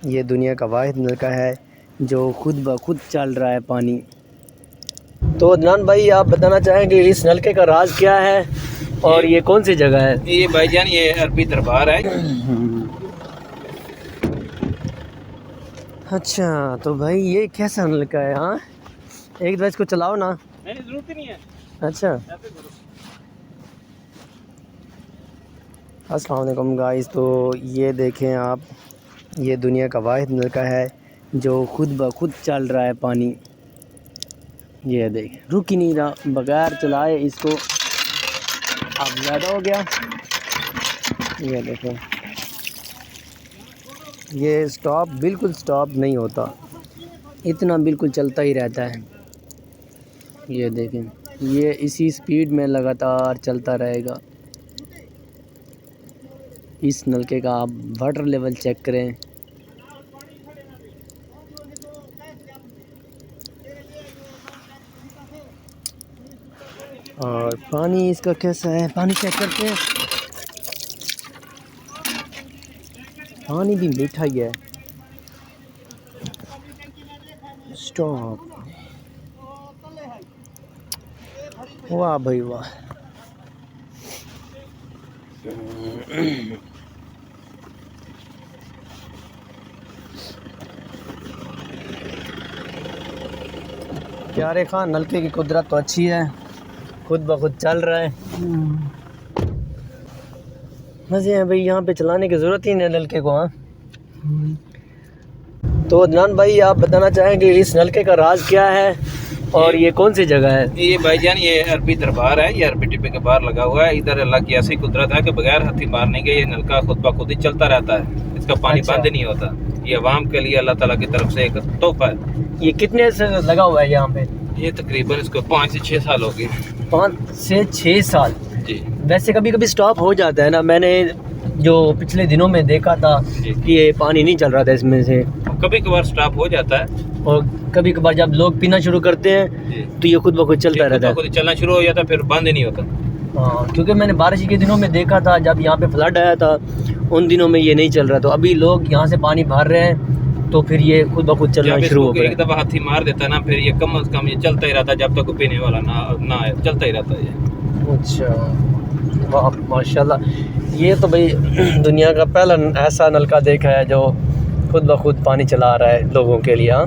ये दुनिया का वाहिद नलका है जो खुद ब खुद चल रहा है पानी। तो अदनान भाई, आप बताना चाहेंगे इस नलके का राज क्या है और ये कौन सी जगह है? ये भाईजान ये अरबी दरबार है। अच्छा, तो भाई ये कैसा नलका है? हाँ, एक दफा इसको चलाओ ना। नहीं, जरूरत ही नहीं है। अच्छा, अस्सलाम वालेकुम गाइस। तो ये देखें आप, ये दुनिया का वाहिद नलका है जो खुद ब खुद चल रहा है पानी। ये देखें, रुक ही नहीं रहा, बगैर चलाए इसको। अब ज़्यादा हो गया। ये देखें, ये स्टॉप बिल्कुल स्टॉप नहीं होता, इतना बिल्कुल चलता ही रहता है। ये देखें, ये इसी स्पीड में लगातार चलता रहेगा। इस नलके का आप वाटर लेवल चेक करें। और पानी इसका कैसा है, पानी चेक करते हैं। पानी भी मीठा ही है। स्टॉप। वाह भाई वाह। प्यारे खान, नलके की कुदरत तो अच्छी है, खुद ब खुद चल रहा है। मज़े हैं भाई, यहाँ पे चलाने की ज़रूरत ही नहीं नलके को। हाँ, तो अदनान भाई, आप बताना चाहेंगे इस नलके का राज क्या है और ये कौन सी जगह है? ये भाईजान ये अरबी दरबार है। ये अरबी टिब्बे के बाहर लगा हुआ है। इधर अल्लाह की ऐसी कुदरत है कि बगैर हाथी मारने के ये नलका खुद ब खुद ही चलता रहता है। इसका पानी अच्छा। बंद नहीं होता। ये अवाम के लिए अल्लाह ताला की तरफ से एक तोहफा है। ये कितने से लगा हुआ है यहाँ पे? ये तकरीबन इसको 5 से 6 साल हो गए। 5 से 6 साल। जी। वैसे कभी कभी स्टॉप हो जाता है ना, मैंने जो पिछले दिनों में देखा था कि ये पानी नहीं चल रहा था इसमें से। कभी कभार स्टॉप हो जाता है और कभी कभार जब लोग पीना शुरू करते हैं तो ये खुद ब खुद चलता रहता है। खुद चलना शुरू हो जाता है, फिर बंद ही नहीं होता। हाँ, क्योंकि मैंने बारिश के दिनों में देखा था, जब यहाँ पे फ्लड आया था उन दिनों में ये नहीं चल रहा। तो अभी लोग यहाँ से पानी भर रहे हैं तो फिर ये खुद ब खुद चलना शुरू हो गया। एक दफ़ा हाथी मार देता है ना, फिर ये कम से कम ये चलता ही रहता है जब तक पीने वाला ना आए, चलता ही रहता है ये। अच्छा, वाह माशाल्लाह। ये तो भाई दुनिया का पहला ऐसा नलका देखा है जो खुद ब खुद पानी चला रहा है लोगों के लिए। हाँ।